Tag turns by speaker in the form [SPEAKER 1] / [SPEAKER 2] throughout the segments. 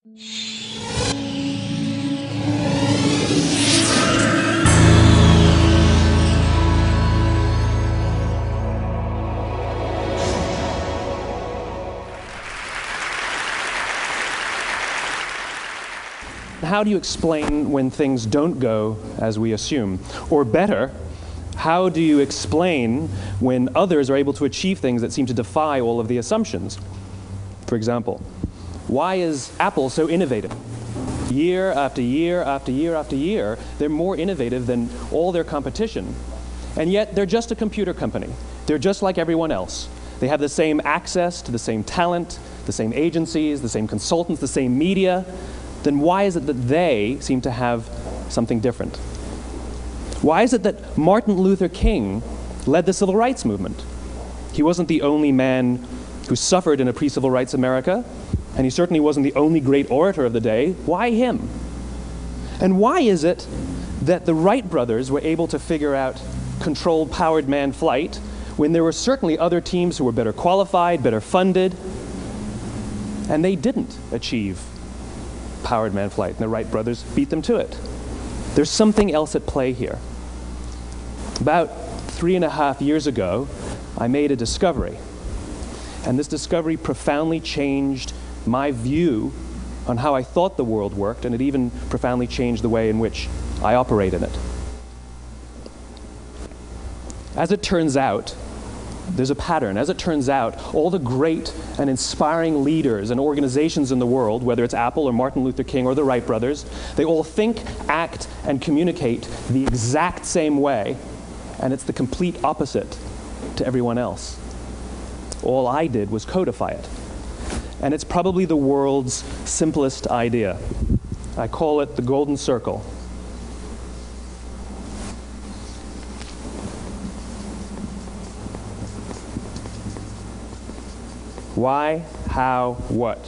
[SPEAKER 1] How do you explain when things don't go as we assume? Or better, how do you explain when others are able to achieve things that seem to defy all of the assumptions? For example, why is Apple so innovative? Year after year after year after year, they're more innovative than all their competition. And yet, they're just a computer company. They're just like everyone else. They have the same access to the same talent, the same agencies, the same consultants, the same media. Then why is it that they seem to have something different? Why is it that Martin Luther King led the civil rights movement? He wasn't the only man who suffered in a pre-civil rights America, and he certainly wasn't the only great orator of the day. Why him? And why is it that the Wright brothers were able to figure out controlled powered manned flight when there were certainly other teams who were better qualified, better funded, and they didn't achieve powered manned flight, and the Wright brothers beat them to it? There's something else at play here. About 3.5 years ago, I made a discovery, and this discovery profoundly changed my view on how I thought the world worked, and it even profoundly changed the way in which I operate in it. As it turns out, there's a pattern. As it turns out, all the great and inspiring leaders and organizations in the world, whether it's Apple or Martin Luther King or the Wright brothers, they all think, act, and communicate the exact same way, and it's the complete opposite to everyone else. All I did was codify it. And it's probably the world's simplest idea. I call it the golden circle. Why, how, what?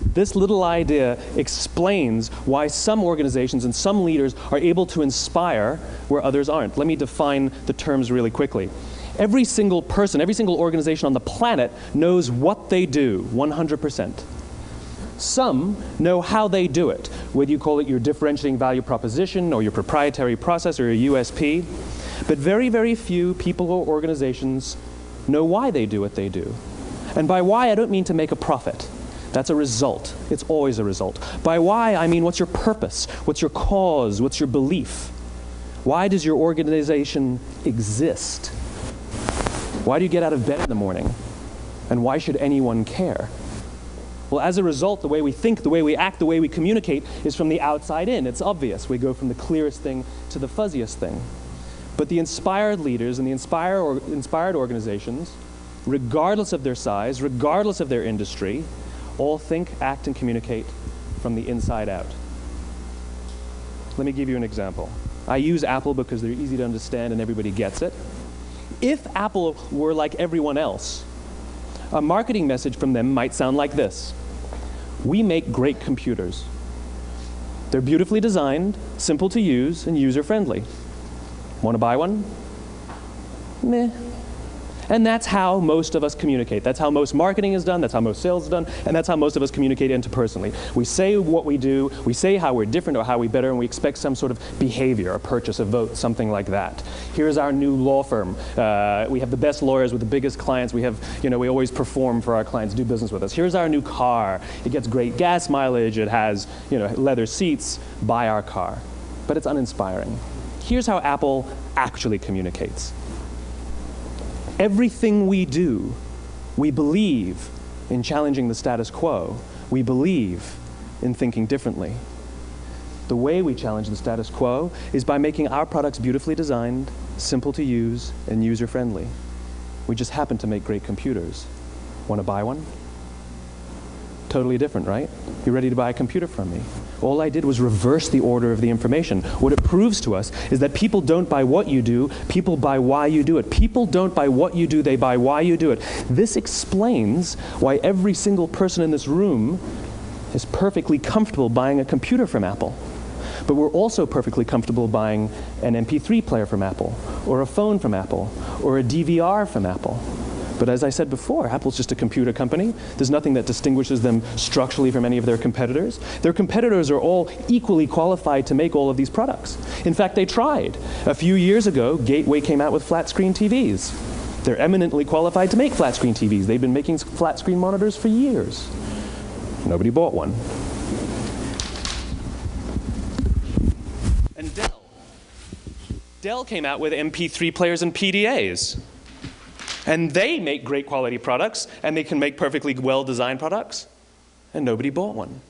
[SPEAKER 1] This little idea explains why some organizations and some leaders are able to inspire where others aren't. Let me define the terms really quickly. Every single person, every single organization on the planet knows what they do, 100%. Some know how they do it, whether you call it your differentiating value proposition or your proprietary process or your USP. But very, very few people or organizations know why they do what they do. And by why, I don't mean to make a profit. That's a result. It's always a result. By why, I mean what's your purpose? What's your cause? What's your belief? Why does your organization exist? Why do you get out of bed in the morning? And why should anyone care? Well, as a result, the way we think, the way we act, the way we communicate is from the outside in. It's obvious. We go from the clearest thing to the fuzziest thing. But the inspired leaders and the inspired organizations, regardless of their size, regardless of their industry, all think, act, and communicate from the inside out. Let me give you an example. I use Apple because they're easy to understand and everybody gets it. If Apple were like everyone else, a marketing message from them might sound like this. We make great computers. They're beautifully designed, simple to use, and user-friendly. Want to buy one? Meh. And that's how most of us communicate. That's how most marketing is done, that's how most sales is done, and that's how most of us communicate interpersonally. We say what we do, we say how we're different or how we're better, and we expect some sort of behavior, a purchase, a vote, something like that. Here's our new law firm. We have the best lawyers with the biggest clients. We always perform for our clients, do business with us. Here's our new car. It gets great gas mileage. It has, leather seats. Buy our car. But it's uninspiring. Here's how Apple actually communicates. Everything we do, we believe in challenging the status quo. We believe in thinking differently. The way we challenge the status quo is by making our products beautifully designed, simple to use, and user-friendly. We just happen to make great computers. Want to buy one? Totally different, right? You're ready to buy a computer from me. All I did was reverse the order of the information. What it proves to us is that people don't buy what you do, people buy why you do it. People don't buy what you do, they buy why you do it. This explains why every single person in this room is perfectly comfortable buying a computer from Apple. But we're also perfectly comfortable buying an MP3 player from Apple, or a phone from Apple, or a DVR from Apple. But as I said before, Apple's just a computer company. There's nothing that distinguishes them structurally from any of their competitors. Their competitors are all equally qualified to make all of these products. In fact, they tried. A few years ago, Gateway came out with flat screen TVs. They're eminently qualified to make flat screen TVs. They've been making flat screen monitors for years. Nobody bought one. And Dell came out with MP3 players and PDAs. And they make great quality products, and they can make perfectly well-designed products, and nobody bought one.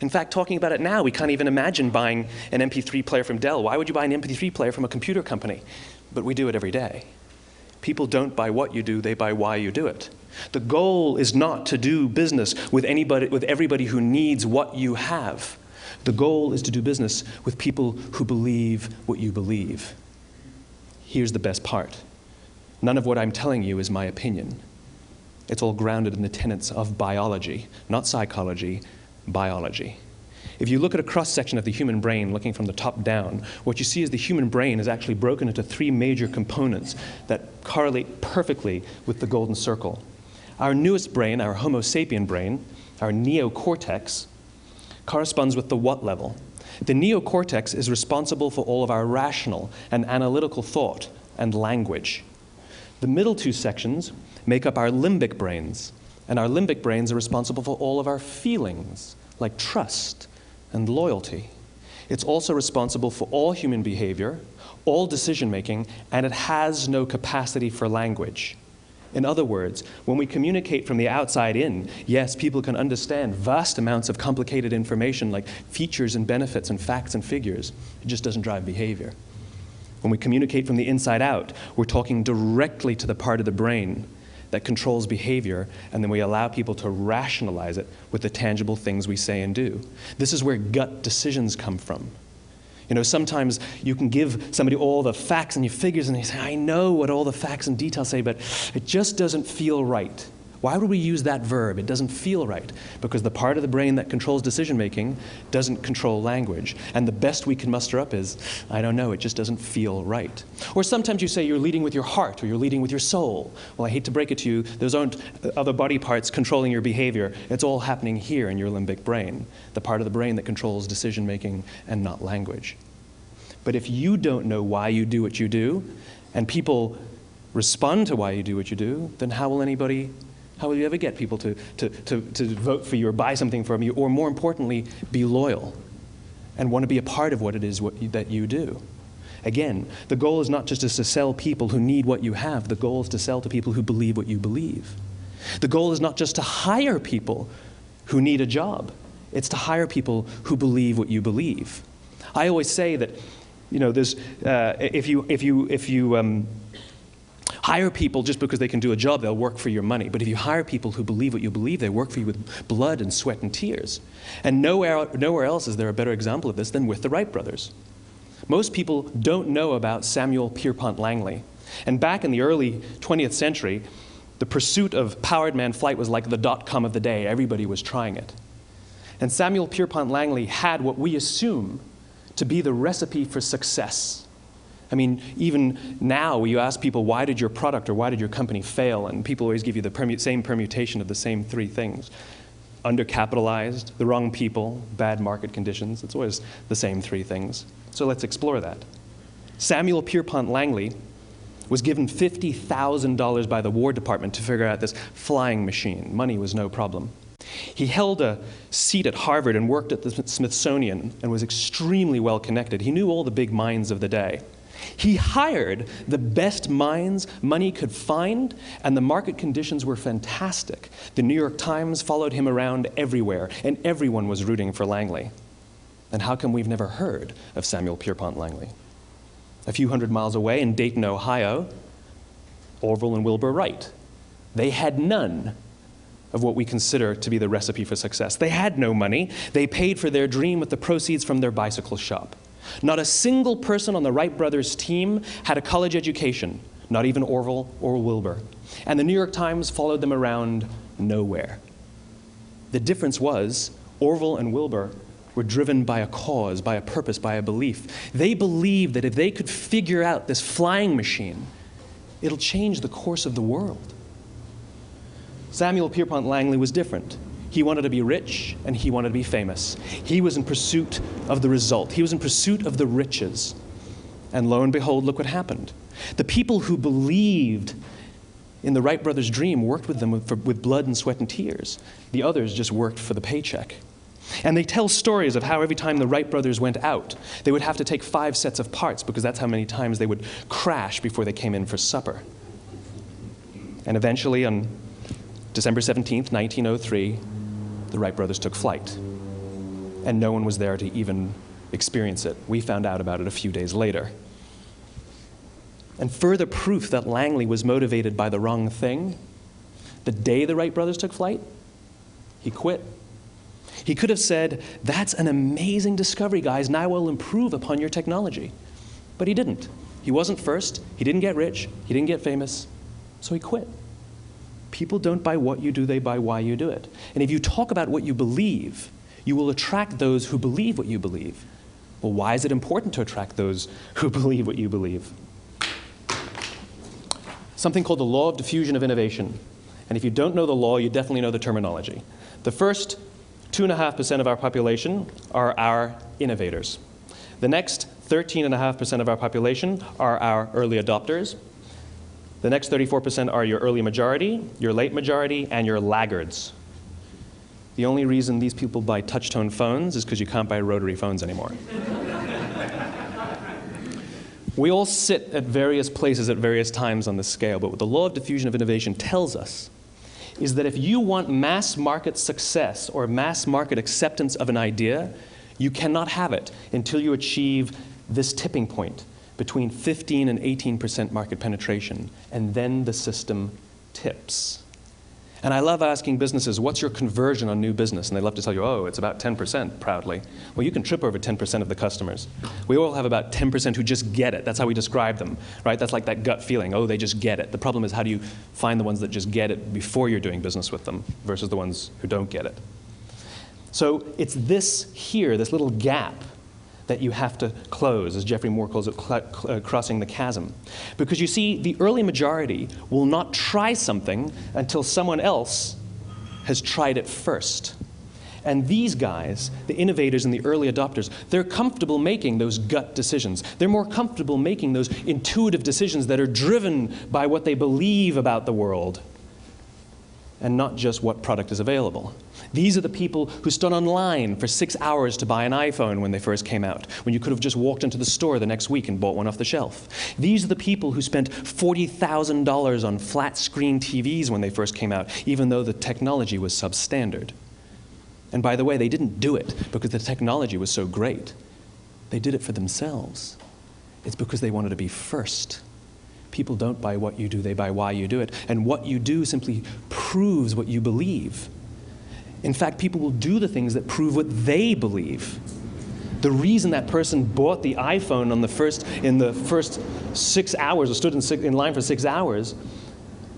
[SPEAKER 1] In fact, talking about it now, we can't even imagine buying an MP3 player from Dell. Why would you buy an MP3 player from a computer company? But we do it every day. People don't buy what you do, they buy why you do it. The goal is not to do business with everybody who needs what you have. The goal is to do business with people who believe what you believe. Here's the best part. None of what I'm telling you is my opinion. It's all grounded in the tenets of biology, not psychology, biology. If you look at a cross-section of the human brain, looking from the top down, what you see is the human brain is actually broken into three major components that correlate perfectly with the golden circle. Our newest brain, our Homo sapien brain, our neocortex, corresponds with the what level. The neocortex is responsible for all of our rational and analytical thought and language. The middle two sections make up our limbic brains, and our limbic brains are responsible for all of our feelings, like trust and loyalty. It's also responsible for all human behavior, all decision-making, and it has no capacity for language. In other words, when we communicate from the outside in, yes, people can understand vast amounts of complicated information like features and benefits and facts and figures. It just doesn't drive behavior. When we communicate from the inside out, we're talking directly to the part of the brain that controls behavior, and then we allow people to rationalize it with the tangible things we say and do. This is where gut decisions come from. You know, sometimes you can give somebody all the facts and your figures, and they say, I know what all the facts and details say, but it just doesn't feel right. Why would we use that verb? It doesn't feel right. Because the part of the brain that controls decision-making doesn't control language. And the best we can muster up is, I don't know, it just doesn't feel right. Or sometimes you say you're leading with your heart or you're leading with your soul. Well, I hate to break it to you, those aren't other body parts controlling your behavior. It's all happening here in your limbic brain, the part of the brain that controls decision-making and not language. But if you don't know why you do what you do, and people respond to why you do what you do, then how will you ever get people to vote for you or buy something from you, or more importantly, be loyal and want to be a part of what it is that you do? Again, the goal is not just to sell people who need what you have. The goal is to sell to people who believe what you believe. The goal is not just to hire people who need a job. It's to hire people who believe what you believe. I always say that, you know, there's, if you hire people just because they can do a job, they'll work for your money. But if you hire people who believe what you believe, they work for you with blood and sweat and tears. And nowhere else is there a better example of this than with the Wright brothers. Most people don't know about Samuel Pierpont Langley. And back in the early 20th century, the pursuit of powered man flight was like the dot-com of the day. Everybody was trying it. And Samuel Pierpont Langley had what we assume to be the recipe for success. I mean, even now, you ask people, why did your product or why did your company fail? And people always give you the same permutation of the same three things. Undercapitalized, the wrong people, bad market conditions. It's always the same three things. So let's explore that. Samuel Pierpont Langley was given $50,000 by the War Department to figure out this flying machine. Money was no problem. He held a seat at Harvard and worked at the Smithsonian and was extremely well connected. He knew all the big minds of the day. He hired the best minds money could find, and the market conditions were fantastic. The New York Times followed him around everywhere, and everyone was rooting for Langley. And how come we've never heard of Samuel Pierpont Langley? A few hundred miles away in Dayton, Ohio, Orville and Wilbur Wright. They had none of what we consider to be the recipe for success. They had no money. They paid for their dream with the proceeds from their bicycle shop. Not a single person on the Wright brothers' team had a college education, not even Orville or Wilbur. And the New York Times followed them around nowhere. The difference was Orville and Wilbur were driven by a cause, by a purpose, by a belief. They believed that if they could figure out this flying machine, it'll change the course of the world. Samuel Pierpont Langley was different. He wanted to be rich, and he wanted to be famous. He was in pursuit of the result. He was in pursuit of the riches. And lo and behold, look what happened. The people who believed in the Wright brothers' dream worked with them with blood and sweat and tears. The others just worked for the paycheck. And they tell stories of how every time the Wright brothers went out, they would have to take 5 sets of parts because that's how many times they would crash before they came in for supper. And eventually, on December 17th, 1903, the Wright brothers took flight. And no one was there to even experience it. We found out about it a few days later. And further proof that Langley was motivated by the wrong thing, the day the Wright brothers took flight, he quit. He could have said, "That's an amazing discovery, guys. Now we'll improve upon your technology." But he didn't. He wasn't first. He didn't get rich. He didn't get famous. So he quit. People don't buy what you do, they buy why you do it. And if you talk about what you believe, you will attract those who believe what you believe. Well, why is it important to attract those who believe what you believe? Something called the law of diffusion of innovation. And if you don't know the law, you definitely know the terminology. The first 2.5% of our population are our innovators. The next 13.5% of our population are our early adopters. The next 34% are your early majority, your late majority, and your laggards. The only reason these people buy touch-tone phones is because you can't buy rotary phones anymore. We all sit at various places at various times on the scale, but what the law of diffusion of innovation tells us is that if you want mass market success or mass market acceptance of an idea, you cannot have it until you achieve this tipping point between 15 and 18% market penetration, and then the system tips. And I love asking businesses, what's your conversion on new business? And they love to tell you, oh, it's about 10%, proudly. Well, you can trip over 10% of the customers. We all have about 10% who just get it. That's how we describe them, right? That's like that gut feeling, oh, they just get it. The problem is, how do you find the ones that just get it before you're doing business with them versus the ones who don't get it? So it's this here, this little gap, that you have to close, as Geoffrey Moore calls it, crossing the chasm. Because you see, the early majority will not try something until someone else has tried it first. And these guys, the innovators and the early adopters, they're comfortable making those gut decisions. They're more comfortable making those intuitive decisions that are driven by what they believe about the world, and not just what product is available. These are the people who stood online for 6 hours to buy an iPhone when they first came out, when you could have just walked into the store the next week and bought one off the shelf. These are the people who spent $40,000 on flat-screen TVs when they first came out, even though the technology was substandard. And by the way, they didn't do it because the technology was so great. They did it for themselves. It's because they wanted to be first. People don't buy what you do, they buy why you do it. And what you do simply proves what you believe. In fact, people will do the things that prove what they believe. The reason that person bought the iPhone in the first 6 hours, or stood in line for 6 hours,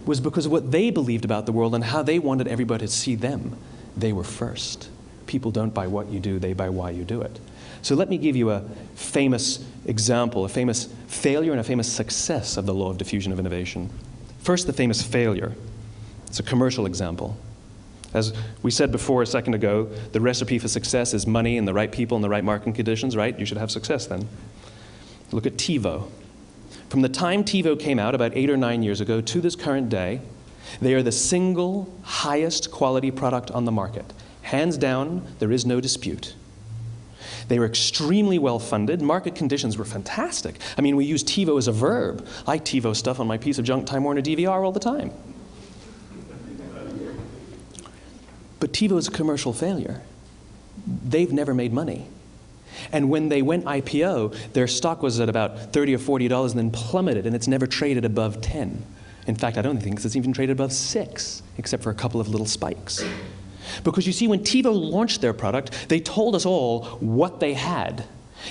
[SPEAKER 1] was because of what they believed about the world and how they wanted everybody to see them. They were first. People don't buy what you do, they buy why you do it. So let me give you a famous example, a famous failure and a famous success of the law of diffusion of innovation. First, the famous failure. It's a commercial example. As we said before a second ago, the recipe for success is money and the right people and the right marketing conditions, right? You should have success then. Look at TiVo. From the time TiVo came out about 8 or 9 years ago to this current day, they are the single highest quality product on the market. Hands down, there is no dispute. They were extremely well funded. Market conditions were fantastic. I mean, we use TiVo as a verb. I TiVo stuff on my piece of junk Time Warner DVR all the time. But TiVo is a commercial failure. They've never made money. And when they went IPO, their stock was at about $30 or $40 and then plummeted, and it's never traded above 10. In fact, I don't think it's even traded above 6, except for a couple of little spikes. Because you see, when TiVo launched their product, they told us all what they had.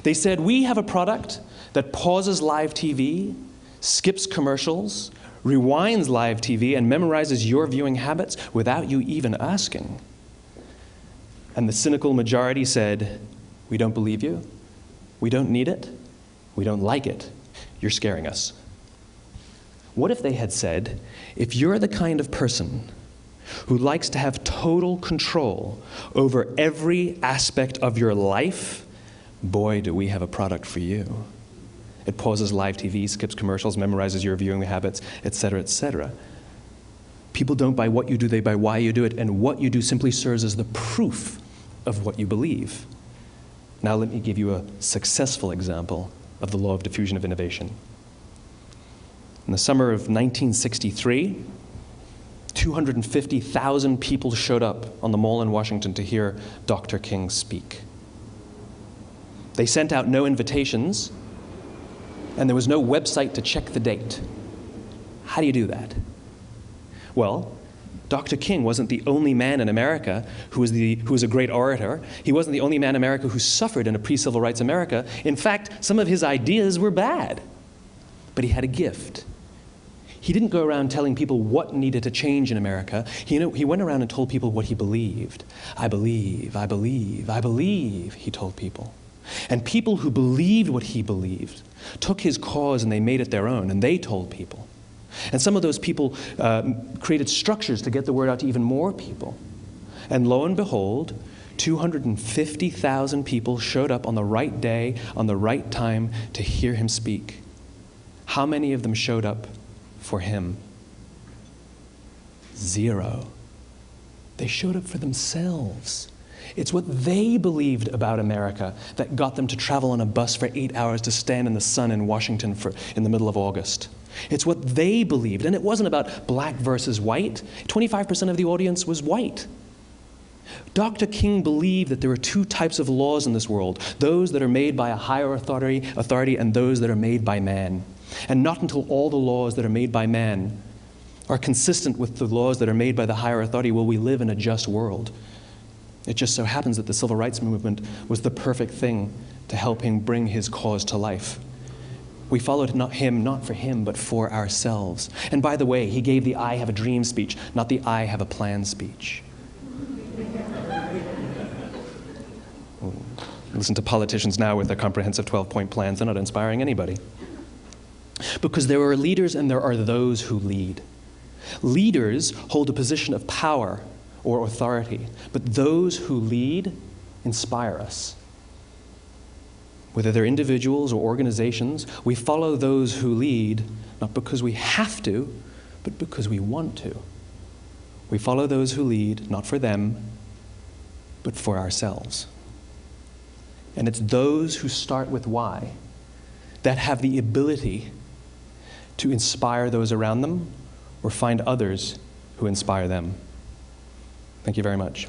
[SPEAKER 1] They said, we have a product that pauses live TV, skips commercials, rewinds live TV, and memorizes your viewing habits without you even asking. And the cynical majority said, we don't believe you, we don't need it, we don't like it, you're scaring us. What if they had said, if you're the kind of person who likes to have total control over every aspect of your life, boy, do we have a product for you. It pauses live TV, skips commercials, memorizes your viewing habits, etc., etc. People don't buy what you do, they buy why you do it, and what you do simply serves as the proof of what you believe. Now let me give you a successful example of the law of diffusion of innovation. In the summer of 1963, 250,000 people showed up on the Mall in Washington to hear Dr. King speak. They sent out no invitations, and there was no website to check the date. How do you do that? Well, Dr. King wasn't the only man in America who was a great orator. He wasn't the only man in America who suffered in a pre-civil rights America. In fact, some of his ideas were bad. But he had a gift. He didn't go around telling people what needed to change in America. He went around and told people what he believed. I believe, I believe, I believe, he told people. And people who believed what he believed took his cause and they made it their own, and they told people. And some of those people created structures to get the word out to even more people. And lo and behold, 250,000 people showed up on the right day, on the right time to hear him speak. How many of them showed up for him? 0. They showed up for themselves. It's what they believed about America that got them to travel on a bus for 8 hours to stand in the sun in Washington in the middle of August. It's what they believed, and it wasn't about black versus white. 25% of the audience was white. Dr. King believed that there are 2 types of laws in this world, those that are made by a higher authority and those that are made by man. And not until all the laws that are made by man are consistent with the laws that are made by the higher authority will we live in a just world. It just so happens that the civil rights movement was the perfect thing to help him bring his cause to life. We followed him not for him, but for ourselves. And by the way, he gave the I have a dream speech, not the I have a plan speech. Listen to politicians now with their comprehensive 12-point plans. They're not inspiring anybody. Because there are leaders and there are those who lead. Leaders hold a position of power or authority, but those who lead inspire us. Whether they're individuals or organizations, we follow those who lead, not because we have to, but because we want to. We follow those who lead, not for them, but for ourselves. And it's those who start with why that have the ability to inspire those around them or find others who inspire them. Thank you very much.